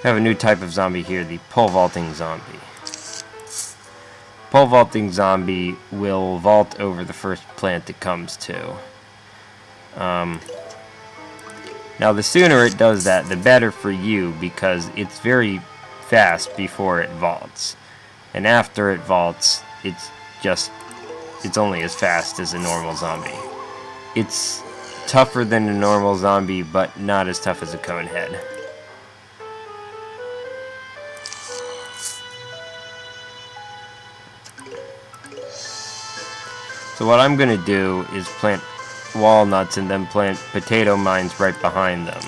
We have a new type of zombie here, the pole vaulting zombie. Pole vaulting zombie will vault over the first plant it comes to. Now the sooner it does that, the better for you, because it's very fast before it vaults. And after it vaults, it's only as fast as a normal zombie. It's tougher than a normal zombie, but not as tough as a conehead. So what I'm going to do is plant walnuts and then plant potato mines right behind them.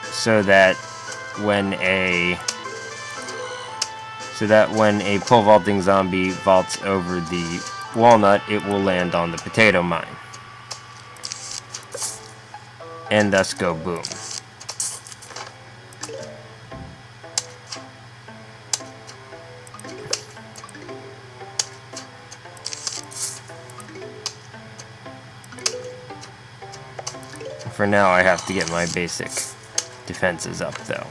So that when a pole vaulting zombie vaults over the walnut, it will land on the potato mine. And thus go boom. For now, I have to get my basic defenses up, though.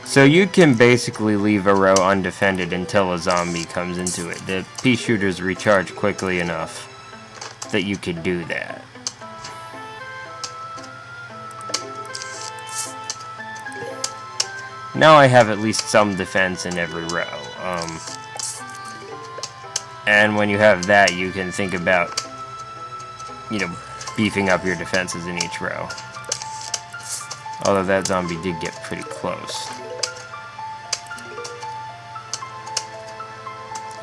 So you can basically leave a row undefended until a zombie comes into it. The pea shooters recharge quickly enough that you can do that. Now I have at least some defense in every row. And when you have that, you can think about, beefing up your defenses in each row. Although that zombie did get pretty close.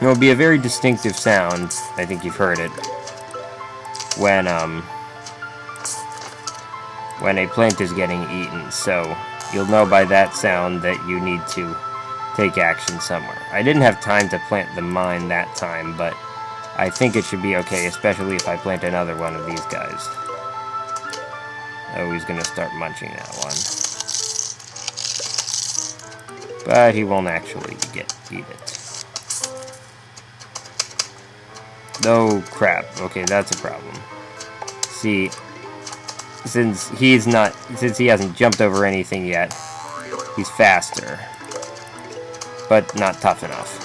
It will be a very distinctive sound, I think you've heard it, when a plant is getting eaten, so you'll know by that sound that you need to take action somewhere. I didn't have time to plant the mine that time, but I think it should be okay, especially if I plant another one of these guys. Oh, he's gonna start munching that one. But he won't actually eat it. Oh, crap. Okay, that's a problem. See, since he hasn't jumped over anything yet, he's faster. But not tough enough.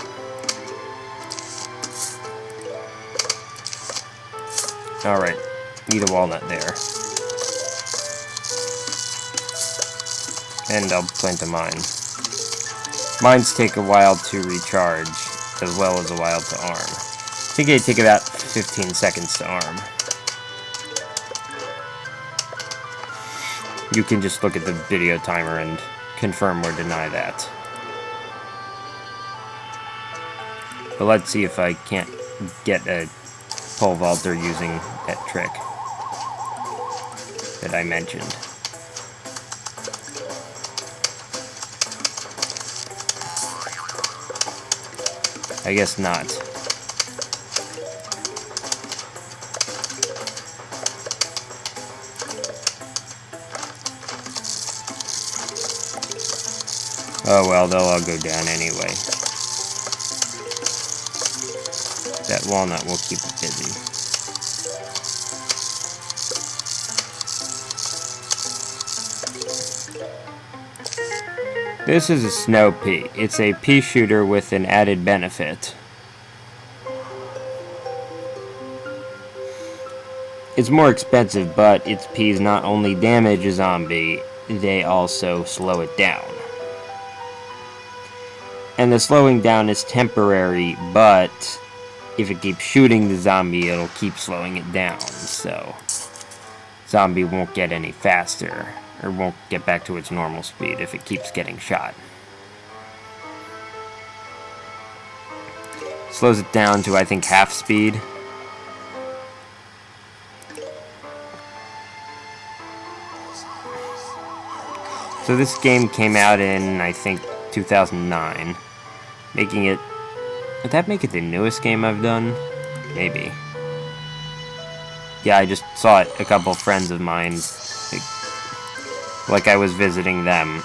Alright, need a walnut there. And I'll plant a mine. Mines take a while to recharge, as well as a while to arm. I think they take about 15 seconds to arm. You can just look at the video timer and confirm or deny that. But let's see if I can't get a pole vaulter using that trick that I mentioned. I guess not. Oh well, they'll all go down anyway. That walnut will keep it busy. This is a snow pea. It's a pea shooter with an added benefit. It's more expensive, but its peas not only damage a zombie, they also slow it down. And the slowing down is temporary, but if it keeps shooting the zombie, it'll keep slowing it down, so zombie won't get any faster, or won't get back to its normal speed if it keeps getting shot. Slows it down to, I think, half speed. So this game came out in, I think, 2009, making it... Would that make it the newest game I've done? Maybe. Yeah, I just saw it. A couple friends of mine, like I was visiting them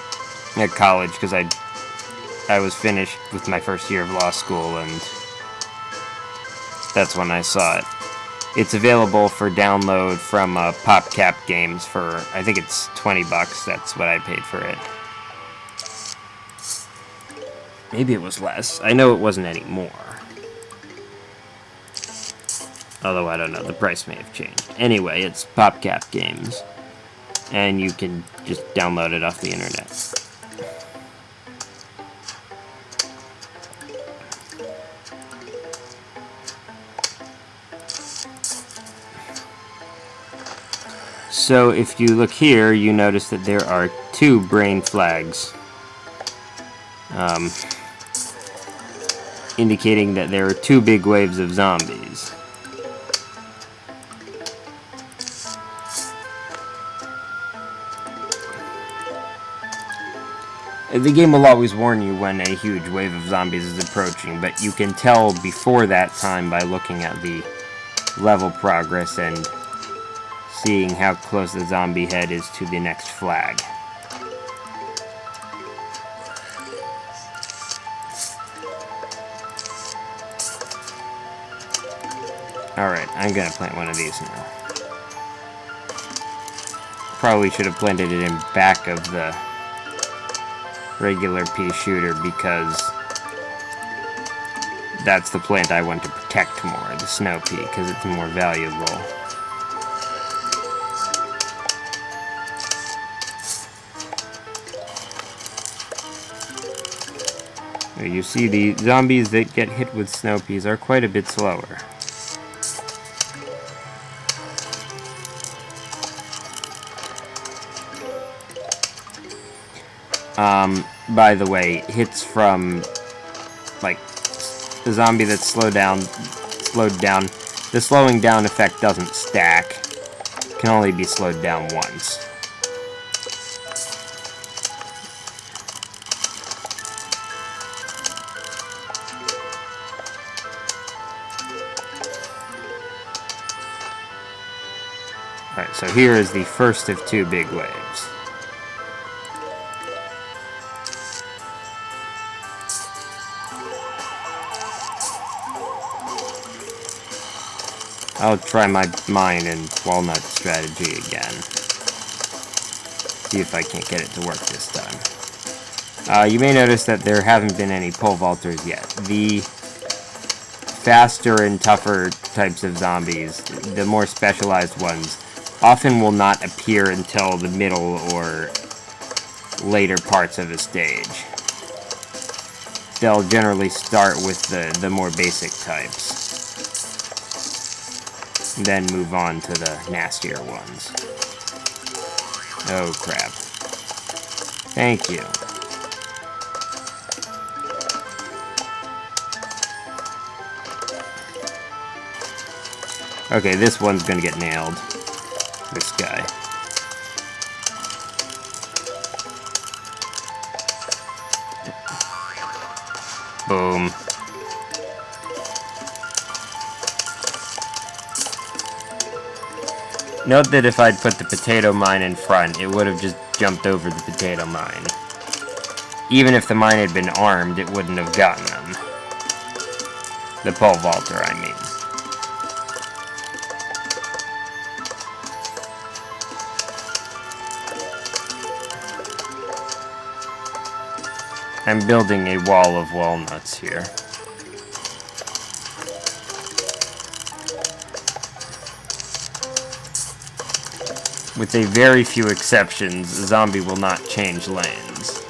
at college, because I was finished with my first year of law school, and That's when I saw it. It's available for download from PopCap Games for, I think it's 20 bucks. That's what I paid for it. Maybe it was less. I know it wasn't any more. Although I don't know, the price may have changed. Anyway, it's PopCap Games. And you can just download it off the internet. So if you look here, you notice that there are 2 brain flags. Indicating that there are 2 big waves of zombies. The game will always warn you when a huge wave of zombies is approaching, but you can tell before that time by looking at the level progress and seeing how close the zombie head is to the next flag. Alright, I'm gonna plant one of these now. Probably should have planted it in back of the regular pea shooter because that's the plant I want to protect more, the snow pea, because it's more valuable. You see, the zombies that get hit with snow peas are quite a bit slower. By the way, hits from, like, the zombie that's slowed down, the slowing down effect doesn't stack. It can only be slowed down once. Alright, so here is the first of 2 big waves. I'll try my mine and walnut strategy again. See if I can't get it to work this time. You may notice that there haven't been any pole vaulters yet. The faster and tougher types of zombies, the more specialized ones, often will not appear until the middle or later parts of a stage. They'll generally start with the more basic types, then move on to the nastier ones. Oh crap. Thank you. Okay, this one's gonna get nailed. This guy. Boom. Note that if I'd put the potato mine in front, it would have just jumped over the potato mine. Even if the mine had been armed, it wouldn't have gotten them. The pole vaulter, I mean. I'm building a wall of walnuts here. With a very few exceptions, the zombie will not change lanes.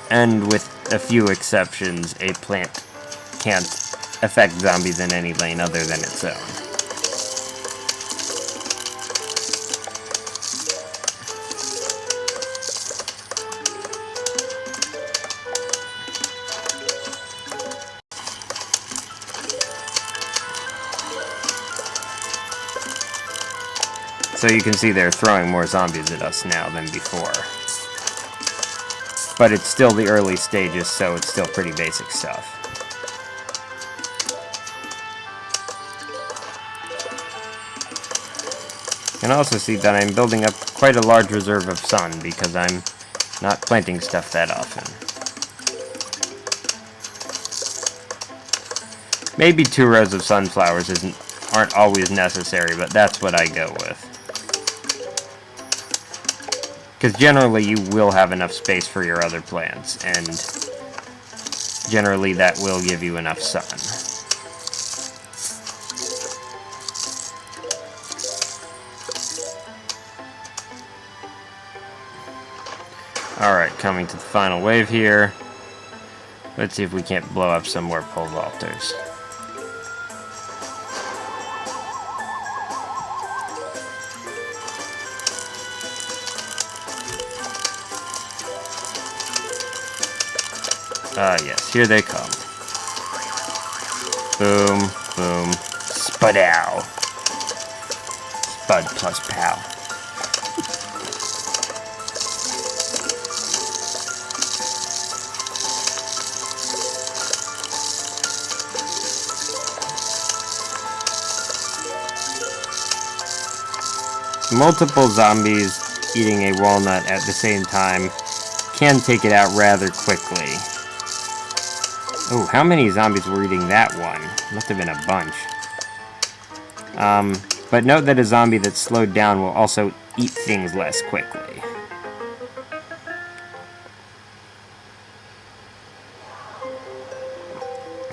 And with a few exceptions, a plant can't affect zombies in any lane other than its own. So you can see they're throwing more zombies at us now than before. But it's still the early stages, so it's still pretty basic stuff. You can also see that I'm building up quite a large reserve of sun because I'm not planting stuff that often. Maybe 2 rows of sunflowers aren't always necessary, but that's what I go with. Because generally you will have enough space for your other plants, and generally that will give you enough sun. Alright, coming to the final wave here. Let's see if we can't blow up some more pole vaulters. Yes, here they come. Boom, boom, spadow. Spud plus pow. Multiple zombies eating a walnut at the same time can take it out rather quickly. Oh, how many zombies were eating that one? Must have been a bunch. But note that a zombie that's slowed down will also eat things less quickly.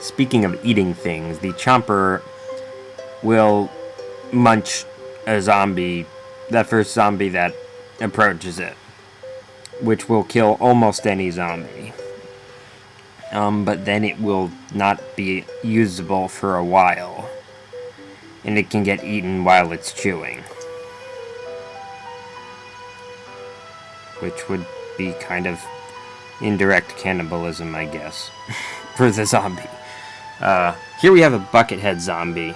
Speaking of eating things, the chomper will munch a zombie, that first zombie that approaches it, which will kill almost any zombie. But then it will not be usable for a while, and it can get eaten while it's chewing, which would be kind of indirect cannibalism, I guess, for the zombie. Here we have a Buckethead zombie.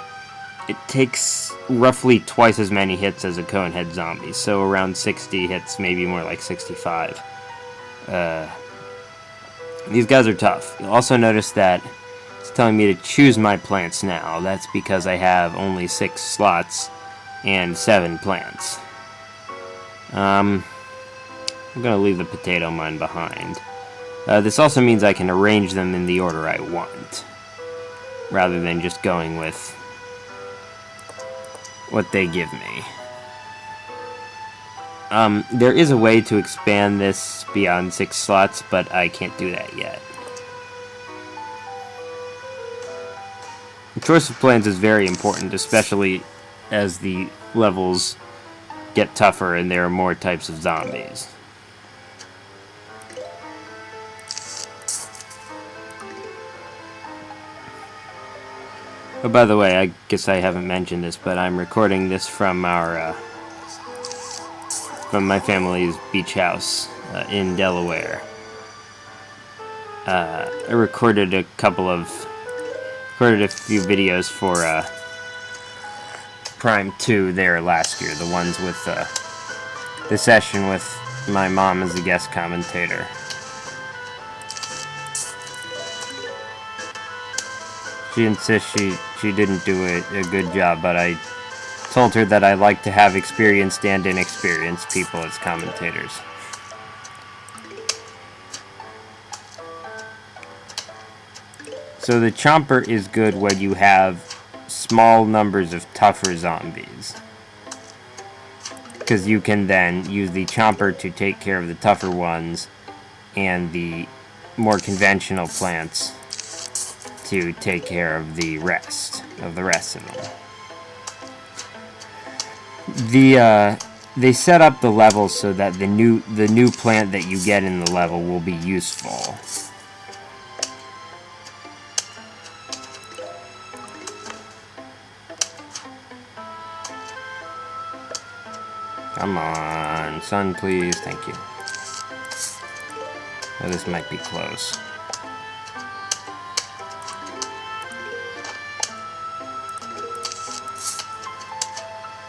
It takes roughly twice as many hits as a Conehead zombie, so around 60 hits, maybe more like 65. These guys are tough. You'll also notice that it's telling me to choose my plants now. That's because I have only 6 slots and 7 plants. I'm going to leave the potato mine behind. This also means I can arrange them in the order I want, rather than just going with what they give me. There is a way to expand this beyond 6 slots, but I can't do that yet. The choice of plants is very important, especially as the levels get tougher and there are more types of zombies. Oh, by the way, I guess I haven't mentioned this, but I'm recording this from from my family's beach house in Delaware. I recorded a few videos for Prime 2 there last year, the ones with the session with my mom as the guest commentator. She insists she didn't do a good job, but I told her that I like to have experienced and inexperienced people as commentators. So the chomper is good when you have small numbers of tougher zombies, because you can then use the chomper to take care of the tougher ones and the more conventional plants to take care of the rest of them. They set up the levels so that the new plant that you get in the level will be useful. Come on, sun, please. Thank you. Oh, this might be close.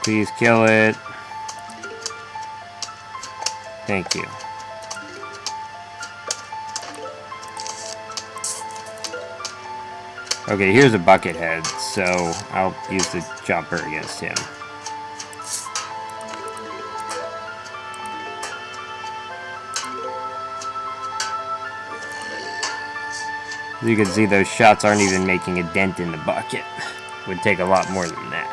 Please kill it. Thank you. Okay, here's a Buckethead, so I'll use the chomper against him. As you can see, those shots aren't even making a dent in the bucket. It would take a lot more than that.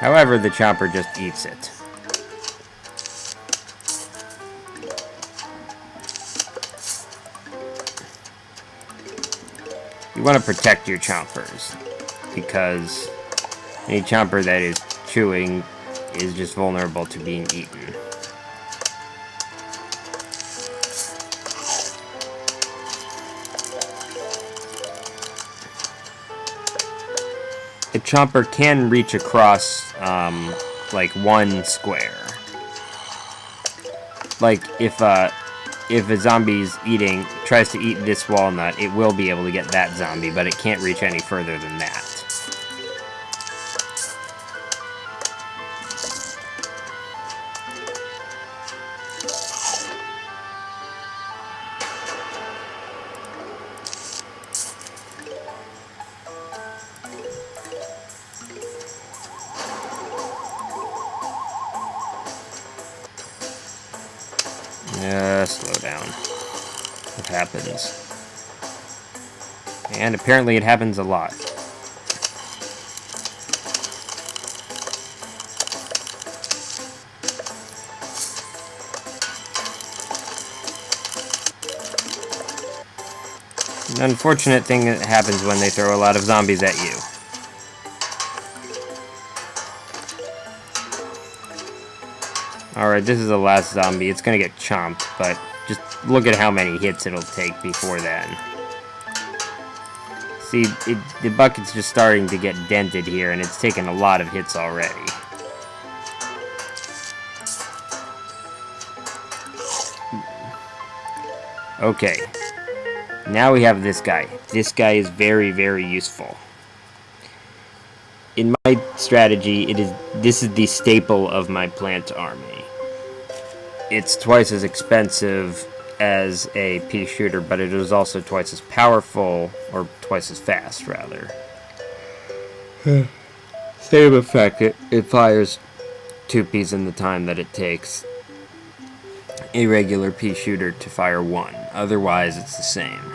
However, the chopper just eats it. You want to protect your chompers, because any chomper that is chewing is just vulnerable to being eaten. A chomper can reach across, like, one square. Like, if a zombie's tries to eat this walnut, it will be able to get that zombie, but it can't reach any further than that. Slow down. It happens. And apparently it happens a lot. An unfortunate thing that happens when they throw a lot of zombies at you. Alright, this is the last zombie. It's gonna get chomped, but just look at how many hits it'll take before then. See, the bucket's just starting to get dented here, and it's taken a lot of hits already. Okay. Now we have this guy. This guy is very, very useful. In my strategy, this is the staple of my plant army. It's twice as expensive as a pea shooter, but it is also twice as powerful, or twice as fast, rather. Same effect, it fires 2 peas in the time that it takes a regular pea shooter to fire 1. Otherwise, it's the same.